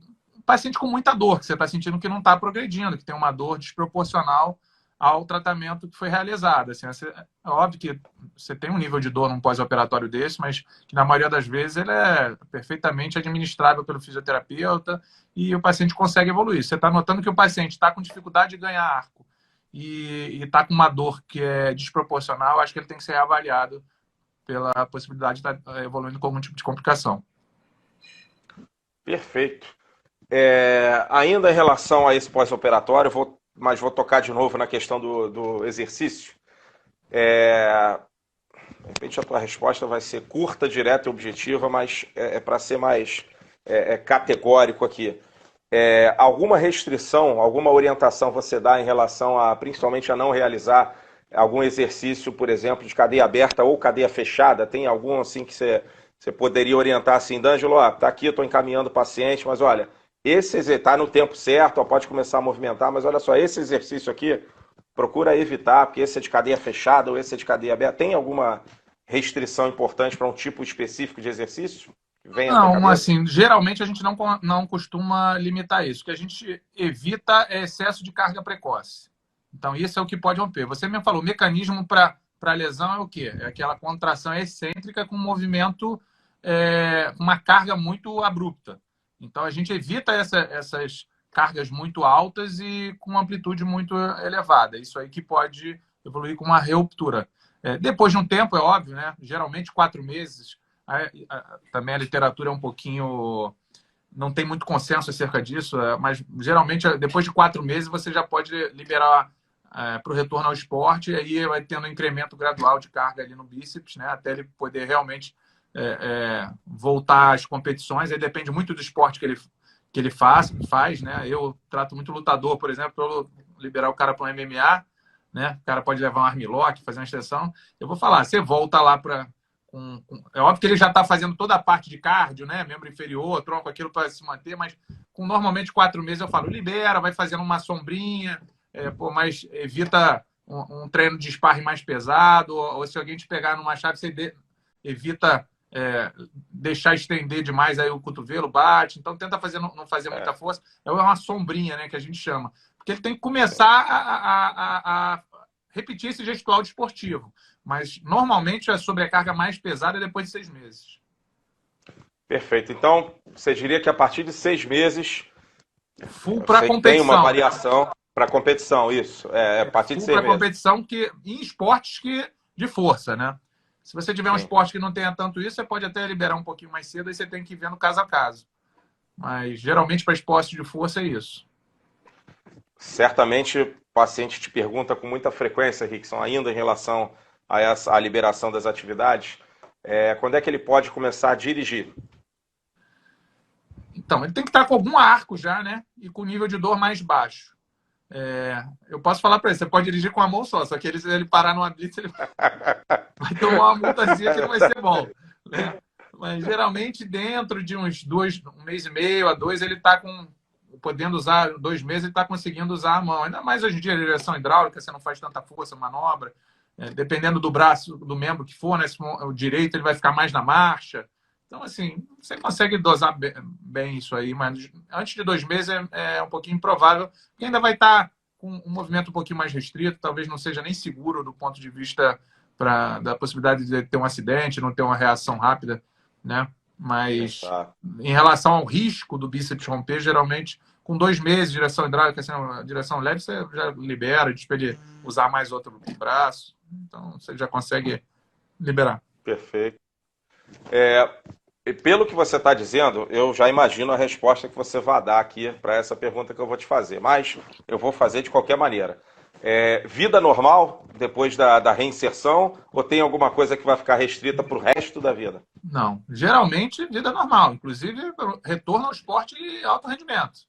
Speaker 2: paciente com muita dor, que você está sentindo que não está progredindo, que tem uma dor desproporcional ao tratamento que foi realizado. Assim, é óbvio que você tem um nível de dor num pós-operatório desse, mas que na maioria das vezes ele é perfeitamente administrável pelo fisioterapeuta e o paciente consegue evoluir. Você está notando que o paciente está com dificuldade de ganhar arco e está com uma dor que é desproporcional, acho que ele tem que ser avaliado pela possibilidade de estar evoluindo com algum tipo de complicação.
Speaker 1: Perfeito. Ainda em relação a esse pós-operatório, mas vou tocar de novo na questão do exercício. De repente a tua resposta vai ser curta, direta e objetiva, mas para ser mais categórico aqui. Alguma restrição, alguma orientação você dá em relação a, principalmente, a não realizar algum exercício, por exemplo, de cadeia aberta ou cadeia fechada? Tem algum assim que você poderia orientar assim, D'Angelo, tá aqui, eu estou encaminhando o paciente, mas olha, esse está no tempo certo, pode começar a movimentar, mas olha só, esse exercício aqui, procura evitar, porque esse é de cadeia fechada ou esse é de cadeia aberta. Tem alguma restrição importante para um tipo específico de exercício?
Speaker 2: Não, assim, geralmente a gente não costuma limitar isso. O que a gente evita é excesso de carga precoce. Então, isso é o que pode romper. Você mesmo falou, o mecanismo para lesão é o quê? É aquela contração excêntrica com movimento, uma carga muito abrupta. Então, a gente evita essas cargas muito altas e com amplitude muito elevada. Isso aí que pode evoluir com uma ruptura. Depois de um tempo, é óbvio, né? Geralmente 4 meses. Também a literatura é um pouquinho... Não tem muito consenso acerca disso, mas geralmente depois de 4 meses você já pode liberar para o retorno ao esporte, e aí vai tendo um incremento gradual de carga ali no bíceps, né? Até ele poder realmente voltar às competições. Aí depende muito do esporte que ele faz, né? Eu trato muito lutador, por exemplo, eu liberar o cara para um MMA, né? O cara pode levar um armlock, fazer uma extensão. Eu vou falar, você volta lá para... É óbvio que ele já está fazendo toda a parte de cardio, né? Membro inferior, tronco, aquilo para se manter, mas com normalmente 4 meses eu falo, libera, vai fazendo uma sombrinha, mas evita um treino de sparring mais pesado, ou se alguém te pegar numa chave, você evita deixar estender demais, aí o cotovelo bate, então tenta não fazer muita força. É uma sombrinha, né, que a gente chama. Porque ele tem que começar a repetir esse gestual desportivo. Mas, normalmente, a sobrecarga mais pesada é depois de 6 meses.
Speaker 1: Perfeito. Então, você diria que a partir de 6 meses...
Speaker 2: Full para competição.
Speaker 1: Tem uma variação para competição, isso. A partir de 6 meses.
Speaker 2: Full para competição em esportes de força, né? Se você tiver um esporte que não tenha tanto isso, você pode até liberar um pouquinho mais cedo, aí você tem que ir vendo caso a caso. Mas, geralmente, para esportes de força é isso.
Speaker 1: Certamente, o paciente te pergunta com muita frequência, Rickson, ainda em relação a liberação das atividades, quando é que ele pode começar a dirigir?
Speaker 2: Então, ele tem que estar com algum arco já, né? E com nível de dor mais baixo. Eu posso falar para ele, você pode dirigir com a mão só, só que se ele parar numa blitz, ele vai tomar uma multazinha que não vai ser bom. Né? Mas, geralmente, dentro de uns 1 mês e meio a 2, ele está podendo usar, 2 meses, ele está conseguindo usar a mão. Ainda mais hoje em dia, a direção hidráulica, você não faz tanta força, manobra. Dependendo do braço, do membro que for, né? Se for o direito, ele vai ficar mais na marcha. Então, assim, você consegue dosar bem isso aí, mas antes de 2 meses é um pouquinho improvável, porque ainda vai estar com um movimento um pouquinho mais restrito, talvez não seja nem seguro do ponto de vista da possibilidade de ter um acidente, não ter uma reação rápida, né? Mas em relação ao risco do bíceps romper, geralmente, com 2 meses, direção hidráulica, assim, direção leve, você já libera, diz para ele usar mais outro braço. Então, você já consegue liberar.
Speaker 1: Perfeito. Pelo que você está dizendo, eu já imagino a resposta que você vai dar aqui para essa pergunta que eu vou te fazer. Mas eu vou fazer de qualquer maneira. Vida normal depois da reinserção ou tem alguma coisa que vai ficar restrita para o resto da vida?
Speaker 2: Não. Geralmente, vida normal. Inclusive, retorno ao esporte e alto rendimento.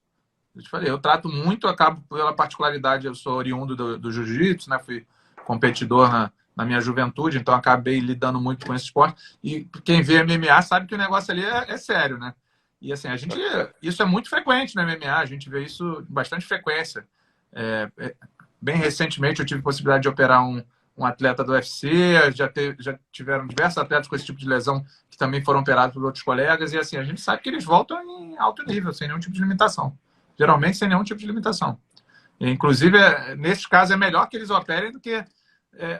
Speaker 2: Eu te falei, eu trato muito, acabo pela particularidade, eu sou oriundo do jiu-jitsu, né? Fui competidor na minha juventude, então acabei lidando muito com esse esporte. E quem vê MMA sabe que o negócio ali é sério, né? E assim, isso é muito frequente no MMA, a gente vê isso com bastante frequência. Bem recentemente eu tive a possibilidade de operar um um atleta do UFC, já tiveram diversos atletas com esse tipo de lesão que também foram operados por outros colegas, e assim, a gente sabe que eles voltam em alto nível, sem nenhum tipo de limitação. Geralmente sem nenhum tipo de limitação. E, inclusive, nesses casos, é melhor que eles operem do que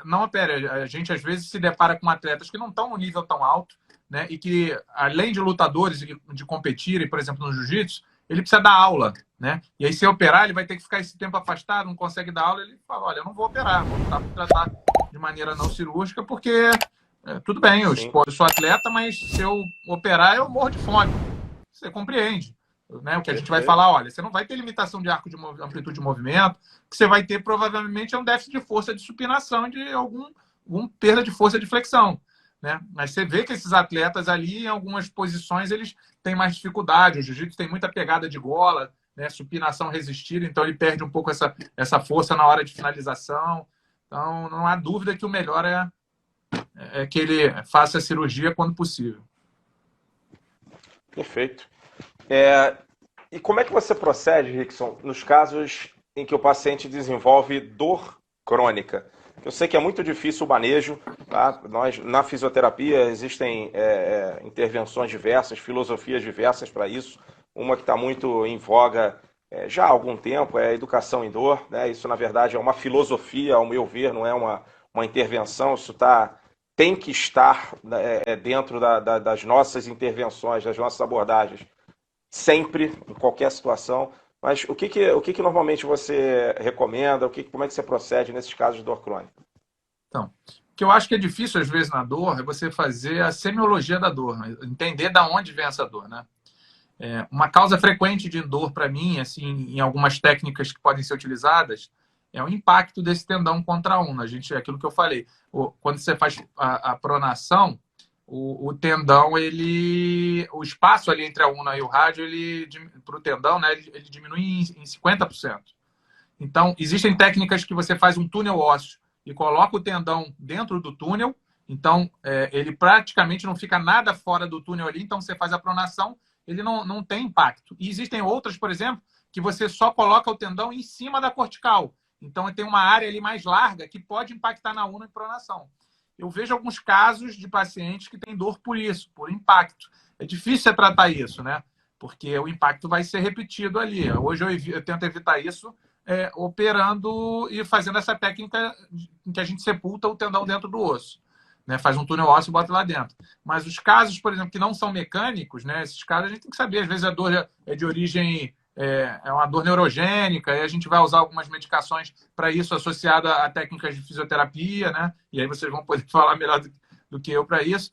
Speaker 2: não operem. A gente, às vezes, se depara com atletas que não estão no nível tão alto, né, e que, além de lutadores de competirem, por exemplo, no jiu-jitsu, ele precisa dar aula, né? E aí, se operar, ele vai ter que ficar esse tempo afastado, não consegue dar aula, ele fala, olha, eu não vou operar, vou tratar de maneira não cirúrgica, porque tudo bem, eu
Speaker 1: Sim,
Speaker 2: sou atleta, mas se eu operar, eu morro de fome. Você compreende, né? O que a gente vai
Speaker 1: perfeito.
Speaker 2: falar, olha, você não vai ter limitação de arco de amplitude de movimento, o que você vai ter provavelmente é um déficit de força de supinação, de algum perda de força de flexão. Né? Mas você vê que esses atletas ali, em algumas posições, eles têm mais dificuldade. O jiu-jitsu tem muita pegada de gola, né? Supinação resistida, então ele perde um pouco essa força na hora de finalização. Então, não há dúvida que o melhor é que ele faça a cirurgia quando possível.
Speaker 1: Perfeito. E como é que você procede, Rickson, nos casos em que o paciente desenvolve dor crônica? Eu sei que é muito difícil o manejo, tá? Nós, na fisioterapia, existem intervenções diversas, filosofias diversas para isso. Uma que está muito em voga já há algum tempo é a educação em dor, né? Isso, na verdade, é uma filosofia, ao meu ver, não é uma intervenção. Isso tem que estar dentro das nossas intervenções, das nossas abordagens sempre, em qualquer situação. Mas o que normalmente você recomenda? Como é que você procede nesses casos de dor crônica?
Speaker 2: Então, o que eu acho que é difícil, às vezes, na dor, é você fazer a semiologia da dor, né? Entender da onde vem essa dor, né? Uma causa frequente de dor para mim, assim, em algumas técnicas que podem ser utilizadas, é o impacto desse tendão contra a una. Aquilo que eu falei, quando você faz a pronação, o tendão, o espaço ali entre a una e o rádio, para o tendão, né, ele diminui em 50%. Então, existem técnicas que você faz um túnel ósseo e coloca o tendão dentro do túnel. Então, ele praticamente não fica nada fora do túnel ali. Então, você faz a pronação, ele não tem impacto. E existem outras, por exemplo, que você só coloca o tendão em cima da cortical. Então, tem uma área ali mais larga que pode impactar na una em pronação. Eu vejo alguns casos de pacientes que têm dor por isso, por impacto. É difícil você tratar isso, né? Porque o impacto vai ser repetido ali. Hoje eu tento evitar isso operando e fazendo essa técnica em que a gente sepulta o tendão dentro do osso. Né? Faz um túnel ósseo e bota lá dentro. Mas os casos, por exemplo, que não são mecânicos, né? Esses casos a gente tem que saber. Às vezes a dor é de origem, uma dor neurogênica, e a gente vai usar algumas medicações para isso associada a técnicas de fisioterapia, né? E aí vocês vão poder falar melhor do que eu para isso.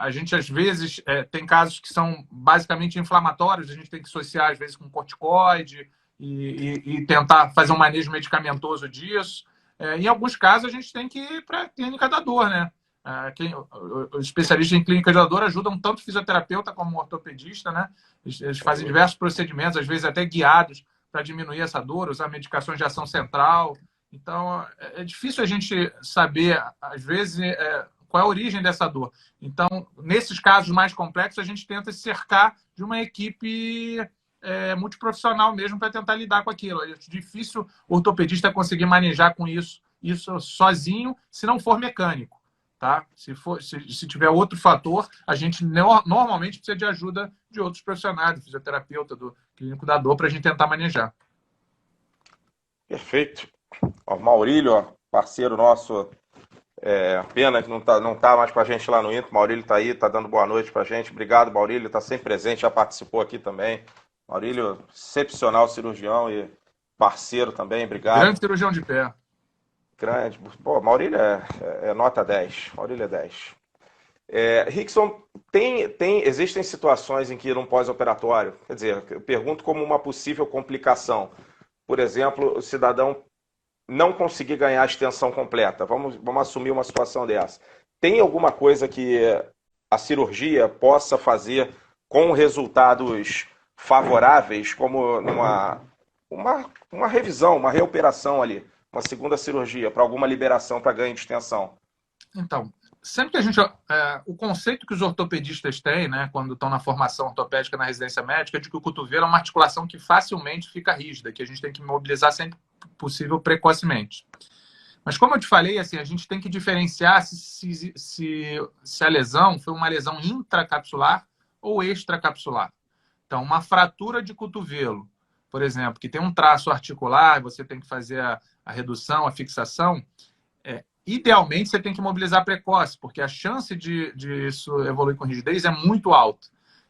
Speaker 2: A gente, às vezes, tem casos que são basicamente inflamatórios, a gente tem que associar, às vezes, com corticoide, e tentar fazer um manejo medicamentoso disso. Em alguns casos, a gente tem que ir para a clínica da dor, né? Os especialistas em clínica da dor ajudam tanto o fisioterapeuta como o ortopedista, né? Eles fazem diversos procedimentos, às vezes até guiados, para diminuir essa dor, usar medicações de ação central. Então, é difícil a gente saber, às vezes, qual é a origem dessa dor. Então, nesses casos mais complexos, a gente tenta se cercar de uma equipe multiprofissional mesmo para tentar lidar com aquilo. É difícil o ortopedista conseguir manejar com isso sozinho, se não for mecânico. Tá? Se tiver outro fator, a gente normalmente precisa de ajuda de outros profissionais, do fisioterapeuta, do clínico da dor, para a gente tentar manejar.
Speaker 1: Perfeito. Ó, Maurílio, ó, parceiro nosso, pena que não tá mais com a gente lá no Inter. Maurílio está aí, está dando boa noite para a gente. Obrigado, Maurílio, está sempre presente, já participou aqui também. Maurílio, excepcional cirurgião e parceiro também, obrigado.
Speaker 2: Grande cirurgião de pé.
Speaker 1: Grande. Pô, Maurílio é nota 10. Maurílio é 10. Rickson, existem situações em que num pós-operatório, quer dizer, eu pergunto como uma possível complicação. Por exemplo, o cidadão não conseguir ganhar a extensão completa. Vamos assumir uma situação dessa. Tem alguma coisa que a cirurgia possa fazer com resultados favoráveis, como uma revisão, uma reoperação ali, uma segunda cirurgia para alguma liberação para ganho de extensão?
Speaker 2: Então, sempre que a gente... o conceito que os ortopedistas têm, né, quando estão na formação ortopédica na residência médica, é de que o cotovelo é uma articulação que facilmente fica rígida, que a gente tem que mobilizar sempre possível precocemente. Mas como eu te falei, assim, a gente tem que diferenciar se a lesão foi uma lesão intracapsular ou extracapsular. Então, uma fratura de cotovelo, por exemplo, que tem um traço articular, você tem que fazer a redução, a fixação, idealmente você tem que mobilizar precoce, porque a chance de isso evoluir com rigidez é muito alta.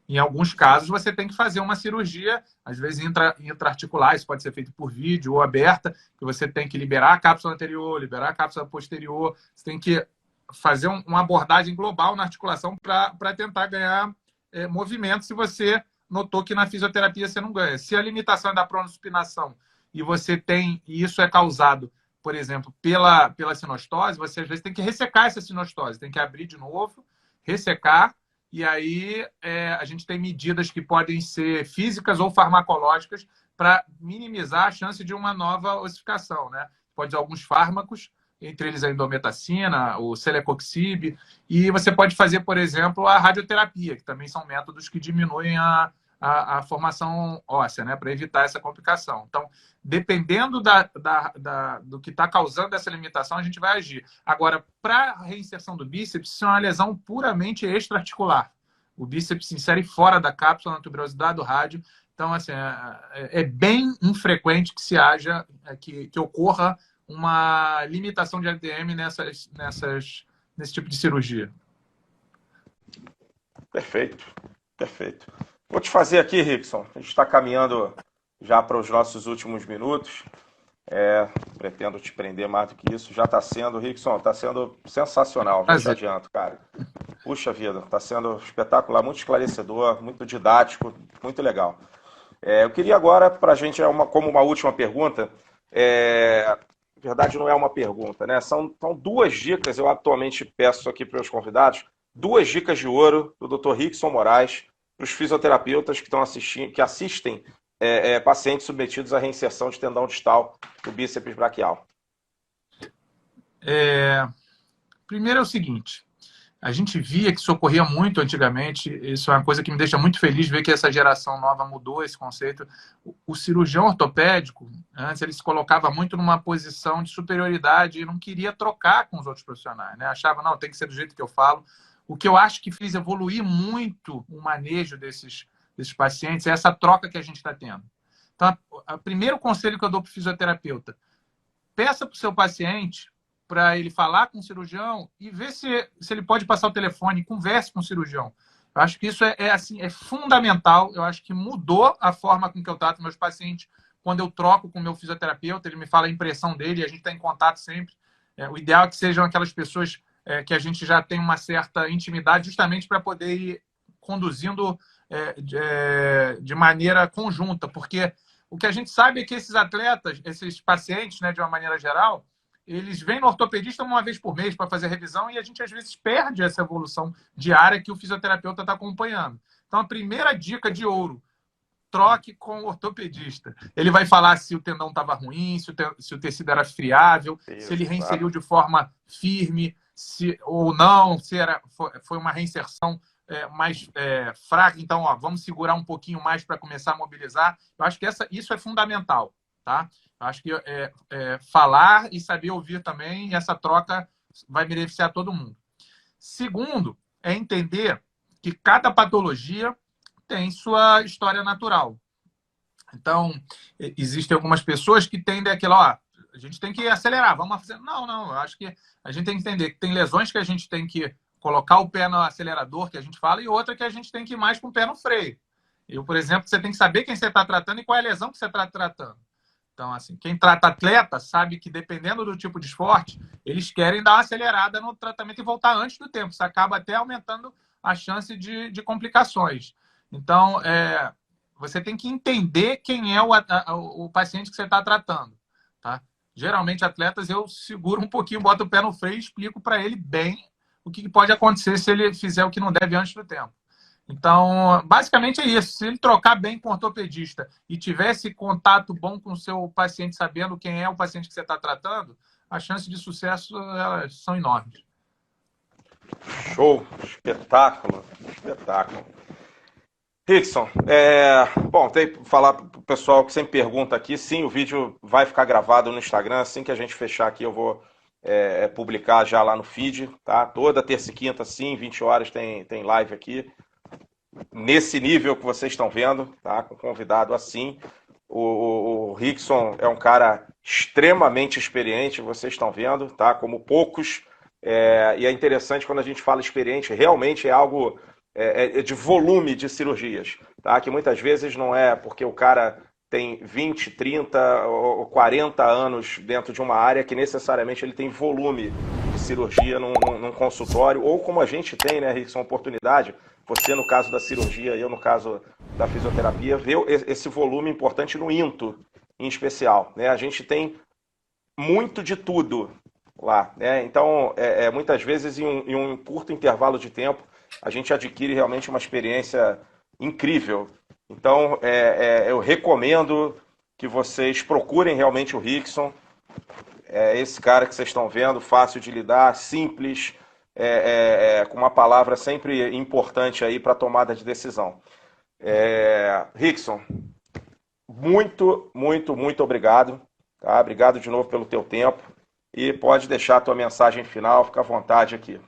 Speaker 2: Em alguns casos, você tem que fazer uma cirurgia, às vezes intraarticular, isso pode ser feito por vídeo ou aberta, que você tem que liberar a cápsula anterior, liberar a cápsula posterior, você tem que fazer uma abordagem global na articulação para tentar ganhar movimento se você notou que na fisioterapia você não ganha. Se a limitação é da pronospinação e você tem, e isso é causado, por exemplo, pela sinostose, você às vezes tem que ressecar essa sinostose, tem que abrir de novo, ressecar, e aí a gente tem medidas que podem ser físicas ou farmacológicas para minimizar a chance de uma nova ossificação, né? Pode usar alguns fármacos, entre eles a indometacina, o celecoxib, e você pode fazer, por exemplo, a radioterapia, que também são métodos que diminuem a formação óssea, né? Para evitar essa complicação. Então, dependendo do que está causando essa limitação, a gente vai agir. Agora, para a reinserção do bíceps, isso é uma lesão puramente extraarticular. O bíceps se insere fora da cápsula na tuberosidade do rádio. Então, assim, é bem infrequente que que ocorra uma limitação de ADM nesse tipo de cirurgia.
Speaker 1: Perfeito, perfeito. Vou te fazer aqui, Rickson. A gente está caminhando já para os nossos últimos minutos. Pretendo te prender mais do que isso. Já está sendo, Rickson, está sendo sensacional. Já te adianto, cara. Puxa vida, está sendo espetacular, muito esclarecedor, muito didático, muito legal. Eu queria agora, para a gente, como uma última pergunta, na verdade não é uma pergunta, né? São duas dicas, eu atualmente peço aqui para os convidados, duas dicas de ouro do Dr. Rickson Moraes, para os fisioterapeutas que estão assistindo, que assistem pacientes submetidos à reinserção de tendão distal do bíceps braquial.
Speaker 2: Primeiro é o seguinte, a gente via que isso ocorria muito antigamente, isso é uma coisa que me deixa muito feliz ver que essa geração nova mudou esse conceito. O cirurgião ortopédico, antes ele se colocava muito numa posição de superioridade e não queria trocar com os outros profissionais, né? Achava, não, tem que ser do jeito que eu falo. O que eu acho que fez evoluir muito o manejo desses pacientes é essa troca que a gente está tendo. Então, o primeiro conselho que eu dou para o fisioterapeuta, peça para o seu paciente para ele falar com o cirurgião e ver se ele pode passar o telefone, converse com o cirurgião. Eu acho que isso é fundamental. Eu acho que mudou a forma com que eu trato meus pacientes quando eu troco com o meu fisioterapeuta, ele me fala a impressão dele e a gente está em contato sempre. O ideal é que sejam aquelas pessoas que a gente já tem uma certa intimidade, justamente para poder ir conduzindo de maneira conjunta, porque o que a gente sabe é que esses atletas, esses pacientes, né, de uma maneira geral, eles vêm no ortopedista uma vez por mês para fazer revisão e a gente às vezes perde essa evolução diária que o fisioterapeuta está acompanhando. Então, a primeira dica de ouro, troque com o ortopedista. Ele vai falar se o tendão estava ruim, se o tecido era friável, se ele reinseriu de forma firme, ou não, se foi uma reinserção mais fraca. Então, vamos segurar um pouquinho mais para começar a mobilizar. Eu acho que isso é fundamental, tá? Eu acho que falar e saber ouvir também, e essa troca vai beneficiar todo mundo. Segundo, é entender que cada patologia tem sua história natural. Então, existem algumas pessoas que tendem aquilo, a gente tem que acelerar, vamos fazer. Não, eu acho que a gente tem que entender que tem lesões que a gente tem que colocar o pé no acelerador, que a gente fala, e outra que a gente tem que ir mais com o pé no freio. Por exemplo, você tem que saber quem você está tratando e qual é a lesão que você está tratando. Então, assim, quem trata atleta sabe que, dependendo do tipo de esporte, eles querem dar uma acelerada no tratamento e voltar antes do tempo. Isso acaba até aumentando a chance de complicações. Então, você tem que entender quem é o paciente que você está tratando. Tá? Geralmente, atletas, eu seguro um pouquinho, boto o pé no freio e explico para ele bem o que pode acontecer se ele fizer o que não deve antes do tempo. Então, basicamente é isso. Se ele trocar bem com o ortopedista e tivesse contato bom com o seu paciente, sabendo quem é o paciente que você está tratando, as chances de sucesso elas são enormes.
Speaker 1: Show! Espetáculo! Espetáculo! Rickson, bom, tem que falar para o pessoal que sempre pergunta aqui, sim, o vídeo vai ficar gravado no Instagram, assim que a gente fechar aqui eu vou publicar já lá no feed, tá? Toda terça e quinta, sim, 20 horas tem live aqui. Nesse nível que vocês estão vendo, tá? Com convidado assim. O Rickson é um cara extremamente experiente, vocês estão vendo, tá? Como poucos. E é interessante quando a gente fala experiente, realmente é algo de volume de cirurgias, tá? Que muitas vezes não é porque o cara tem 20, 30 ou 40 anos dentro de uma área que necessariamente ele tem volume de cirurgia num consultório, ou como a gente tem, né, Rickson, oportunidade, você no caso da cirurgia, eu no caso da fisioterapia, ver esse volume importante no into, em especial, né? A gente tem muito de tudo lá, né? Então, muitas vezes em um curto intervalo de tempo, a gente adquire realmente uma experiência incrível. Então, eu recomendo que vocês procurem realmente o Rickson. Esse cara que vocês estão vendo, fácil de lidar, simples, com uma palavra sempre importante aí para tomada de decisão. Rickson, muito, muito, muito obrigado. Tá? Obrigado de novo pelo teu tempo. E pode deixar a tua mensagem final, fica à vontade aqui.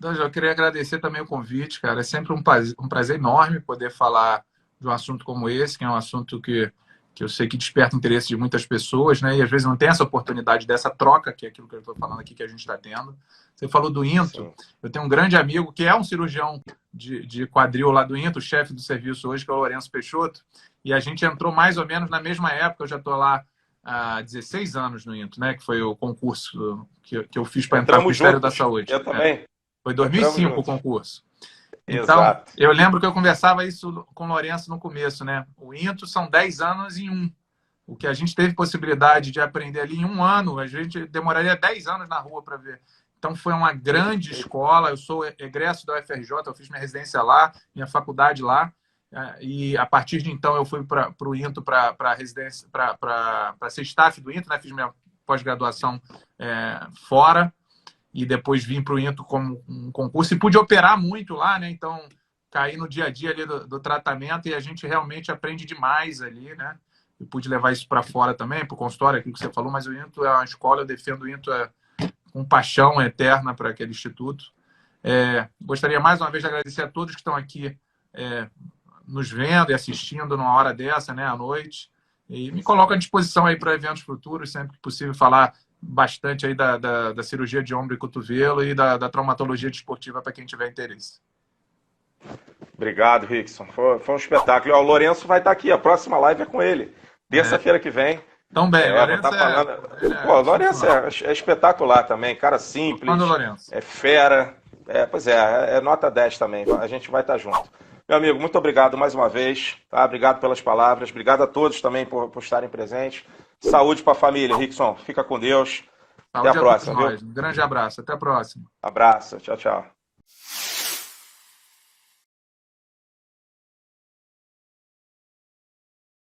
Speaker 2: Eu queria agradecer também o convite, cara. É sempre um prazer enorme poder falar de um assunto como esse, que é um assunto que eu sei que desperta o interesse de muitas pessoas, né? E às vezes não tem essa oportunidade dessa troca, que é aquilo que eu estou falando aqui, que a gente está tendo. Você falou do Into. Sim. Eu tenho um grande amigo que é um cirurgião de quadril lá do Into, o chefe do serviço hoje, que é o Lourenço Peixoto. E a gente entrou mais ou menos na mesma época. Eu já estou lá há 16 anos no Into, né? Que foi o concurso que eu fiz para entrar no Ministério da Saúde.
Speaker 1: Eu também.
Speaker 2: Foi 2005 o concurso. Então,
Speaker 1: Exato.
Speaker 2: Eu lembro que eu conversava isso com o Lourenço no começo, né? O Into são 10 anos em um. O que a gente teve possibilidade de aprender ali em um ano, a gente demoraria 10 anos na rua para ver. Então, foi uma grande escola. Eu sou egresso da UFRJ, eu fiz minha residência lá, minha faculdade lá. E a partir de então, eu fui para o Into, para residência, para ser staff do Into, né? Fiz minha pós-graduação fora. E depois vim para o Into como um concurso e pude operar muito lá, né? Então, caí no dia a dia ali do tratamento e a gente realmente aprende demais ali, né? Eu pude levar isso para fora também, para o consultório, aquilo que você falou, mas o Into é uma escola, eu defendo o Into com paixão eterna para aquele instituto. Gostaria mais uma vez de agradecer a todos que estão aqui nos vendo e assistindo numa hora dessa, né, à noite. E me coloco à disposição aí para eventos futuros, sempre que possível, falar bastante aí da cirurgia de ombro e cotovelo e da traumatologia desportiva para quem tiver interesse.
Speaker 1: Obrigado, Rickson. Foi um espetáculo. O Lourenço vai estar aqui, a próxima live é com ele. Terça-feira que vem.
Speaker 2: Então, bem,
Speaker 1: o Lourenço é espetacular também, cara simples, é fera. Pois é nota 10 também. A gente vai estar junto. Meu amigo, muito obrigado mais uma vez. Tá? Obrigado pelas palavras. Obrigado a todos também por estarem presentes. Saúde para a família, Rickson. Fica com Deus. Até a próxima.
Speaker 2: Um grande abraço. Até a próxima.
Speaker 1: Abraço. Tchau, tchau.